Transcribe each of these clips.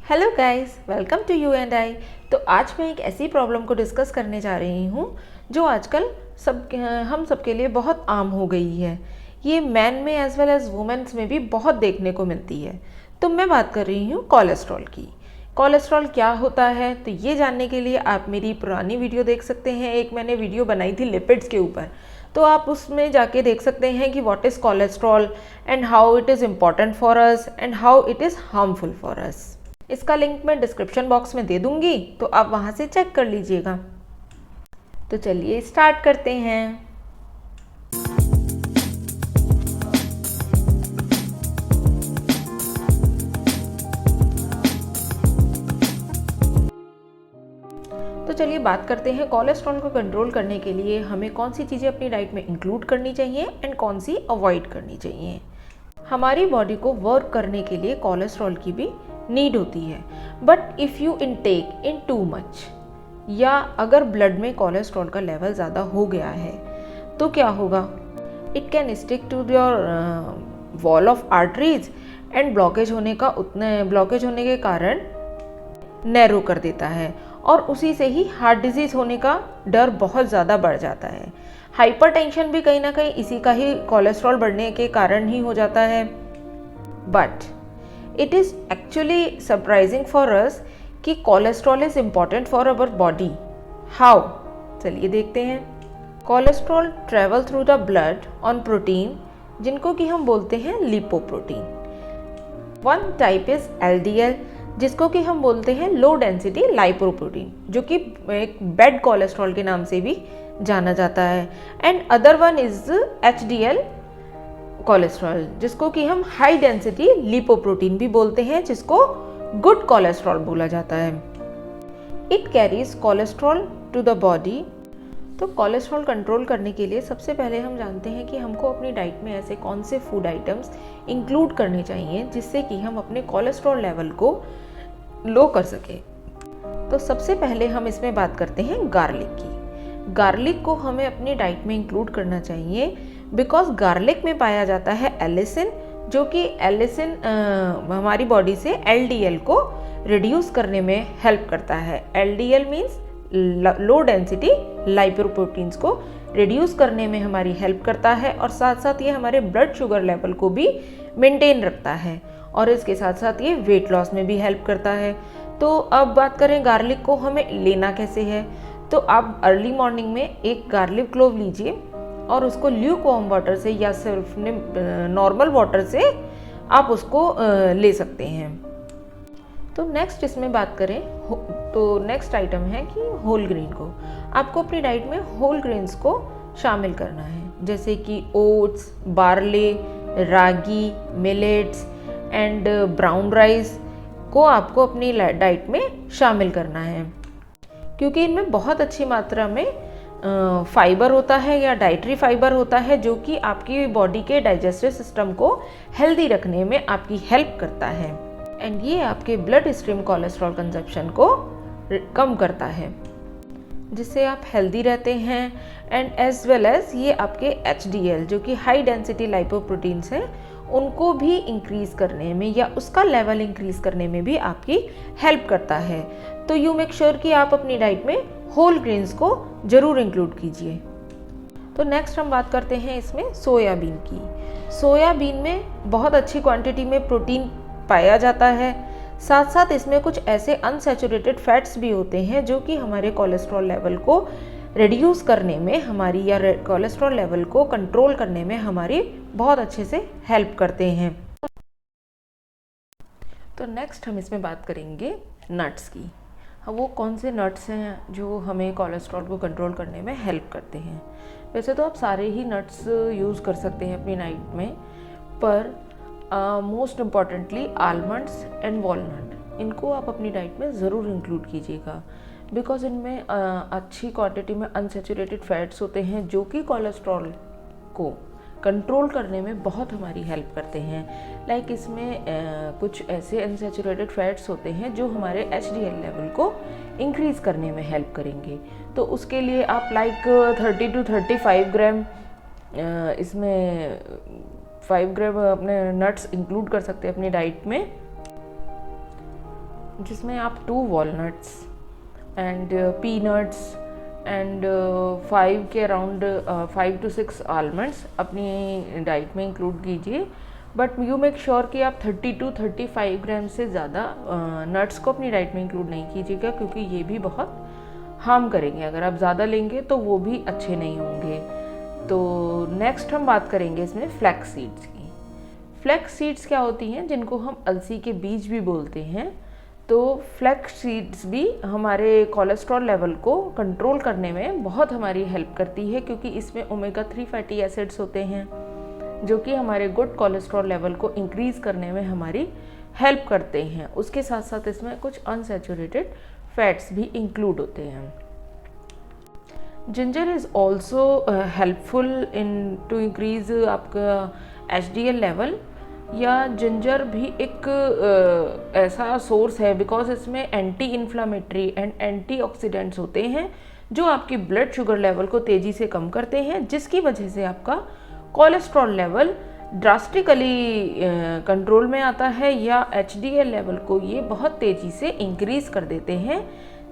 Hello guys, welcome to you and I. तो आज मैं एक ऐसी प्रॉब्लम को डिस्कस करने जा रही हूँ जो आजकल हम सबके लिए बहुत आम हो गई है। ये मैन में एज वेल एज वुमेन्स में भी बहुत देखने को मिलती है। तो मैं बात कर रही हूँ कोलेस्ट्रॉल की। कोलेस्ट्रॉल क्या होता है, तो ये जानने के लिए आप मेरी पुरानी वीडियो देख सकते हैं। एक मैंने वीडियो बनाई थी लिपिड्स के ऊपर, तो आप उसमें जाके देख सकते हैं कि what is cholesterol and how it is important for us and how it is harmful for us. इसका लिंक मैं डिस्क्रिप्शन बॉक्स में दे दूंगी, तो आप वहां से चेक कर लीजिएगा। तो चलिए स्टार्ट करते हैं। तो चलिए बात करते हैं कोलेस्ट्रॉल को कंट्रोल करने के लिए हमें कौन सी चीज़ें अपनी डाइट में इंक्लूड करनी चाहिए एंड कौन सी अवॉइड करनी चाहिए। हमारी बॉडी को वर्क करने के लिए कोलेस्ट्रॉल की भी नीड होती है, but if you intake in too much, या अगर ब्लड में कोलेस्ट्रॉल का लेवल ज़्यादा हो गया है तो क्या होगा, it can stick to your wall of arteries and blockage होने के कारण नैरो कर देता है और उसी से ही हार्ट डिजीज़ होने का डर बहुत ज़्यादा बढ़ जाता है। हाइपरटेंशन भी कहीं ना कहीं इसी का ही कोलेस्ट्रॉल बढ़ने के कारण ही हो जाता है। But it is actually surprising for us कि cholesterol is important for our body. How, चलिए देखते हैं। Cholesterol travel through the blood on protein, जिनको कि हम बोलते हैं lipoprotein. One type is LDL, जिसको कि हम बोलते हैं लो डेंसिटी लाइपोप्रोटीन, जो कि एक बेड कोलेस्ट्रॉल के नाम से भी जाना जाता है। And other one is HDL cholesterol, जिसको कि हम हाई डेंसिटी लिपोप्रोटीन भी बोलते हैं, जिसको गुड कोलेस्ट्रॉल बोला जाता है। It carries cholesterol to the body. तो कोलेस्ट्रॉल कंट्रोल करने के लिए सबसे पहले हम जानते हैं कि हमको अपनी डाइट में ऐसे कौन से फूड आइटम्स इंक्लूड करने चाहिए जिससे कि हम अपने कोलेस्ट्रॉल लेवल को लो कर सके। तो सबसे पहले हम इसमें बात करते हैं गार्लिक की। गार्लिक को हमें अपनी डाइट में इंक्लूड करना चाहिए बिकॉज गार्लिक में पाया जाता है एलिसिन, जो कि एलिसिन हमारी बॉडी से LDL को रिड्यूस करने में हेल्प करता है। LDL means low density lipoproteins को रिड्यूस करने में हमारी हेल्प करता है और साथ साथ ये हमारे ब्लड शुगर लेवल को भी मेंटेन रखता है और इसके साथ साथ ये वेट लॉस में भी हेल्प करता है। तो अब बात करें गार्लिक को हमें लेना कैसे है, तो आप अर्ली मॉर्निंग में एक गार्लिक क्लोव लीजिए और उसको ल्यूकवार्म वाटर से या सिर्फ नॉर्मल वाटर से आप उसको ले सकते हैं। तो नेक्स्ट इसमें बात करें तो नेक्स्ट आइटम है कि होल ग्रेन को आपको अपनी डाइट में होल ग्रेन्स को शामिल करना है, जैसे कि oats, barley, ragi, millets and brown rice को आपको अपनी डाइट में शामिल करना है, क्योंकि इनमें बहुत अच्छी मात्रा में फाइबर होता है या डाइटरी फाइबर होता है, जो कि आपकी बॉडी के डाइजेस्टिव सिस्टम को हेल्दी रखने में आपकी हेल्प करता है एंड ये आपके ब्लड स्ट्रीम कोलेस्ट्रॉल कंजप्शन को कम करता है, जिससे आप हेल्दी रहते हैं। एंड एज वेल एज ये आपके HDL, जो कि हाई डेंसिटी लाइपोप्रोटीन्स हैं, उनको भी इंक्रीज करने में या उसका लेवल इंक्रीज करने में भी आपकी हेल्प करता है। तो यू मेक श्योर कि आप अपनी डाइट में होल ग्रेन्स को ज़रूर इंक्लूड कीजिए। तो नेक्स्ट हम बात करते हैं इसमें सोयाबीन की। सोयाबीन में बहुत अच्छी क्वांटिटी में प्रोटीन पाया जाता है, साथ साथ इसमें कुछ ऐसे अनसैचुरेटेड फैट्स भी होते हैं जो कि हमारे कोलेस्ट्रॉल लेवल को रिड्यूस करने में हमारी या कोलेस्ट्रॉल लेवल को कंट्रोल करने में हमारी बहुत अच्छे से हेल्प करते हैं। तो नेक्स्ट हम इसमें बात करेंगे नट्स की। वो कौन से नट्स हैं जो हमें कोलेस्ट्रॉल को कंट्रोल करने में हेल्प करते हैं। वैसे तो आप सारे ही नट्स यूज़ कर सकते हैं अपनी डाइट में, पर most importantly almonds and walnut, इनको आप अपनी डाइट में ज़रूर इंक्लूड कीजिएगा बिकॉज इनमें अच्छी क्वांटिटी में अनसैचुरेटेड फैट्स होते हैं जो कि कोलेस्ट्रॉल को कंट्रोल करने में बहुत हमारी हेल्प करते हैं। लाइक इसमें कुछ ऐसे अनसैचुरेटेड फैट्स होते हैं जो हमारे HDL लेवल को इंक्रीज़ करने में हेल्प करेंगे। तो उसके लिए आप लाइक 30 to 35 ग्राम इसमें 5 ग्राम अपने नट्स इंक्लूड कर सकते हैं अपनी डाइट में। जिसमें आप 2 वॉलनट्स एंड पीनट्स एंड 5 के अराउंड 5 to 6 आलमंड्स अपनी डाइट में इंक्लूड कीजिए। बट यू मेक श्योर कि आप 30 to 35 ग्राम से ज़्यादा नट्स को अपनी डाइट में इंक्लूड नहीं कीजिएगा, क्योंकि ये भी बहुत हार्म करेंगे। अगर आप ज़्यादा लेंगे तो वो भी अच्छे नहीं होंगे। तो नेक्स्ट हम बात करेंगे इसमें फ्लैक्स सीड्स की। फ्लैक्स सीड्स क्या होती हैं, जिनको हम अलसी के बीज भी बोलते हैं। तो फ्लैक्स सीड्स भी हमारे कोलेस्ट्रॉल लेवल को कंट्रोल करने में बहुत हमारी हेल्प करती है, क्योंकि इसमें ओमेगा 3 फैटी एसिड्स होते हैं जो कि हमारे गुड कोलेस्ट्रॉल लेवल को इंक्रीज़ करने में हमारी हेल्प करते हैं। उसके साथ साथ इसमें कुछ अनसैचुरेटेड फैट्स भी इंक्लूड होते हैं। Ginger is also helpful in to increase आपका HDL लेवल। या जिंजर भी एक ऐसा सोर्स है, बिकॉज इसमें एंटी इन्फ्लामेटरी एंड एंटीऑक्सीडेंट्स होते हैं जो आपकी ब्लड शुगर लेवल को तेज़ी से कम करते हैं, जिसकी वजह से आपका कोलेस्ट्रॉल लेवल ड्रास्टिकली कंट्रोल में आता है, या HDL लेवल को ये बहुत तेज़ी से इंक्रीज़ कर देते हैं,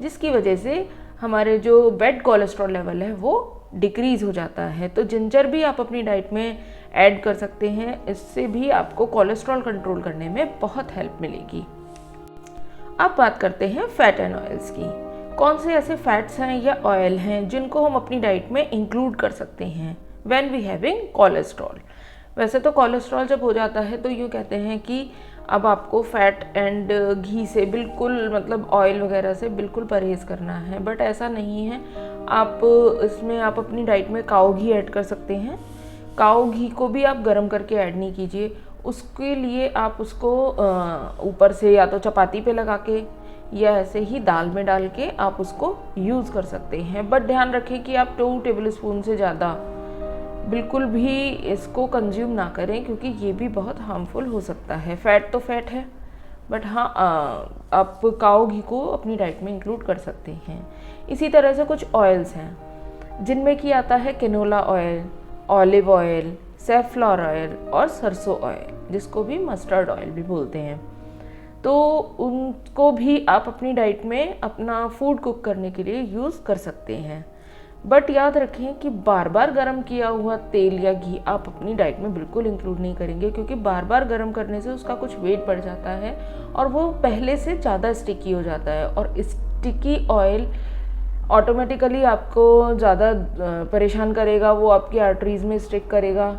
जिसकी वजह से हमारे जो बैड कोलेस्ट्रॉल लेवल है वो डिक्रीज़ हो जाता है। तो जिंजर भी आप अपनी डाइट में ऐड कर सकते हैं, इससे भी आपको कोलेस्ट्रॉल कंट्रोल करने में बहुत हेल्प मिलेगी। अब बात करते हैं फैट एंड ऑयल्स की। कौन से ऐसे फैट्स हैं या ऑयल हैं जिनको हम अपनी डाइट में इंक्लूड कर सकते हैं व्हेन वी हैविंग कोलेस्ट्रॉल। वैसे तो कोलेस्ट्रॉल जब हो जाता है तो यूँ कहते हैं कि अब आपको फैट एंड घी से बिल्कुल, मतलब ऑयल वगैरह से बिल्कुल परहेज़ करना है, बट ऐसा नहीं है। आप इसमें आप अपनी डाइट में काऊ घी ऐड कर सकते हैं। काऊ घी को भी आप गर्म करके ऐड नहीं कीजिए, उसके लिए आप उसको ऊपर से या तो चपाती पे लगा के या ऐसे ही दाल में डाल के आप उसको यूज़ कर सकते हैं। बट ध्यान रखें कि आप 2 टेबलस्पून से ज़्यादा बिल्कुल भी इसको कंज्यूम ना करें, क्योंकि ये भी बहुत हार्मफुल हो सकता है। फ़ैट तो फ़ैट है, बट हाँ आप काऊ घी को अपनी डाइट में इंक्लूड कर सकते हैं। इसी तरह से कुछ ऑयल्स हैं जिनमें कि आता है canola oil, olive oil, safflower oil और सरसों ऑयल, जिसको भी मस्टर्ड ऑयल भी बोलते हैं। तो उनको भी आप अपनी डाइट में अपना फूड कुक करने के लिए यूज़ कर सकते हैं। बट याद रखें कि बार बार गर्म किया हुआ तेल या घी आप अपनी डाइट में बिल्कुल इंक्लूड नहीं करेंगे, क्योंकि बार बार गर्म करने से उसका कुछ वेट बढ़ जाता है और वो पहले से ज़्यादा स्टिकी हो जाता है, और स्टिकी ऑयल ऑटोमेटिकली आपको ज़्यादा परेशान करेगा, वो आपकी आर्टरीज़ में स्टिक करेगा।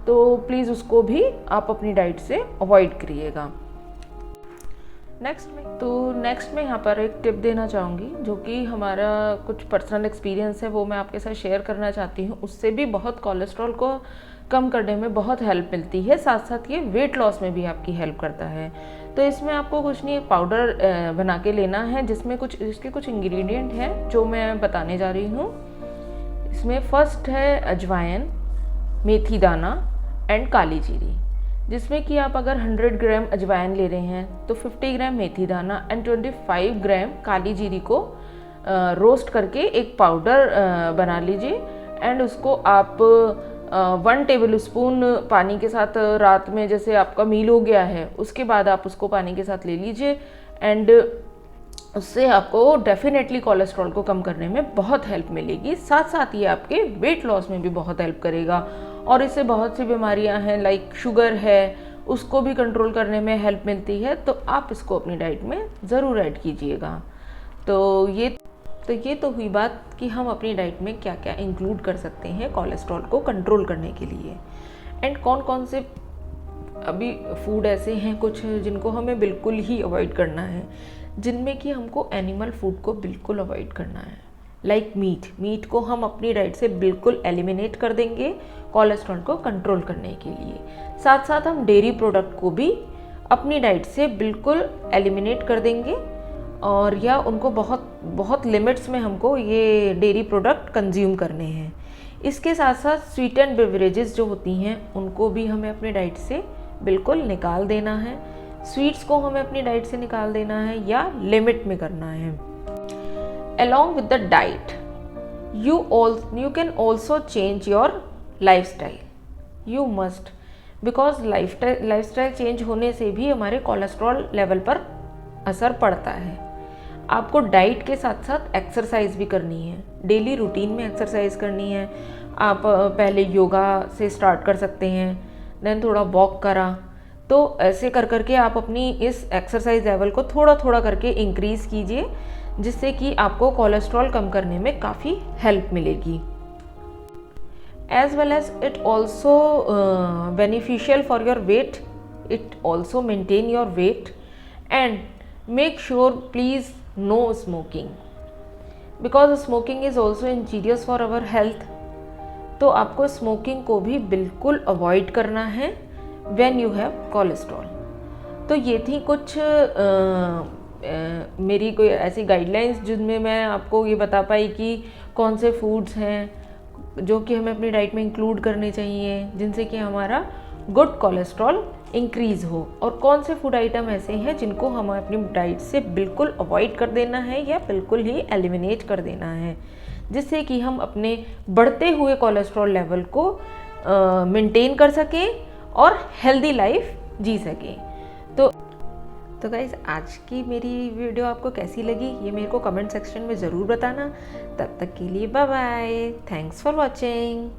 तो प्लीज़ उसको भी आप अपनी डाइट से अवॉइड करिएगा। नेक्स्ट में यहाँ पर एक टिप देना चाहूँगी, जो कि हमारा कुछ पर्सनल एक्सपीरियंस है, वो मैं आपके साथ शेयर करना चाहती हूँ। उससे भी बहुत कोलेस्ट्रॉल को कम करने में बहुत हेल्प मिलती है, साथ साथ ये वेट लॉस में भी आपकी हेल्प करता है। तो इसमें आपको कुछ नहीं, एक पाउडर बना के लेना है, जिसमें इसके कुछ इंग्रेडिएंट हैं जो मैं बताने जा रही हूँ। इसमें फर्स्ट है अजवाइन, मेथी दाना एंड काली जीरी, जिसमें कि आप अगर 100 ग्राम अजवाइन ले रहे हैं तो 50 ग्राम मेथी दाना एंड 25 ग्राम काली जीरी को रोस्ट करके एक पाउडर बना लीजिए। एंड उसको आप 1 टेबलस्पून पानी के साथ रात में, जैसे आपका मील हो गया है उसके बाद आप उसको पानी के साथ ले लीजिए, एंड उससे आपको डेफिनेटली कोलेस्ट्रॉल को कम करने में बहुत हेल्प मिलेगी। साथ साथ ये आपके वेट लॉस में भी बहुत हेल्प करेगा, और इससे बहुत सी बीमारियां हैं लाइक शुगर है, उसको भी कंट्रोल करने में हेल्प मिलती है। तो आप इसको अपनी डाइट में ज़रूर ऐड कीजिएगा। तो ये तो हुई बात कि हम अपनी डाइट में क्या क्या इंक्लूड कर सकते हैं कोलेस्ट्रॉल को कंट्रोल करने के लिए, एंड कौन कौन से अभी फूड ऐसे हैं कुछ जिनको हमें बिल्कुल ही अवॉइड करना है, जिनमें कि हमको एनिमल फूड को बिल्कुल अवॉइड करना है। लाइक मीट को हम अपनी डाइट से बिल्कुल एलिमिनेट कर देंगे कोलेस्ट्रॉल को कंट्रोल करने के लिए। साथ साथ हम डेयरी प्रोडक्ट को भी अपनी डाइट से बिल्कुल एलिमिनेट कर देंगे, और या उनको बहुत लिमिट्स में हमको ये डेयरी प्रोडक्ट कंज्यूम करने हैं। इसके साथ साथ स्वीट एंड बेवरेजेस जो होती हैं उनको भी हमें अपनी डाइट से बिल्कुल निकाल देना है। स्वीट्स को हमें अपनी डाइट से निकाल देना है या लिमिट में करना है। Along with the diet, you can also change your lifestyle. You must, because lifestyle change होने से भी हमारे कोलेस्ट्रॉल लेवल पर असर पड़ता है। आपको डाइट के साथ साथ एक्सरसाइज भी करनी है, डेली रूटीन में एक्सरसाइज करनी है। आप पहले योगा से स्टार्ट कर सकते हैं, देन थोड़ा वॉक करा, तो ऐसे कर करके आप अपनी इस एक्सरसाइज लेवल को थोड़ा थोड़ा करके इंक्रीज़ कीजिए, जिससे कि आपको कोलेस्ट्रॉल कम करने में काफ़ी हेल्प मिलेगी। as well as it also beneficial for your weight, it also maintain your weight, and make sure please no smoking, because smoking is also injurious for our health। तो आपको स्मोकिंग को भी बिल्कुल avoid करना है when you have cholesterol. तो ये थी कुछ मेरी कोई ऐसी गाइडलाइंस जिनमें मैं आपको ये बता पाई कि कौन से फूड्स हैं जो कि हमें अपनी डाइट में इंक्लूड करने चाहिए जिनसे कि हमारा गुड कोलेस्ट्रॉल इंक्रीज़ हो, और कौन से फूड आइटम ऐसे हैं जिनको हमें अपनी डाइट से बिल्कुल अवॉइड कर देना है या बिल्कुल ही एलिमिनेट कर देना है, जिससे कि हम अपने बढ़ते हुए कोलेस्ट्रॉल लेवल को मेंटेन कर सकें और हेल्दी लाइफ जी सकें। तो गाइज़, आज की मेरी वीडियो आपको कैसी लगी ये मेरे को कमेंट सेक्शन में ज़रूर बताना। तब तक के लिए bye bye, thanks for watching.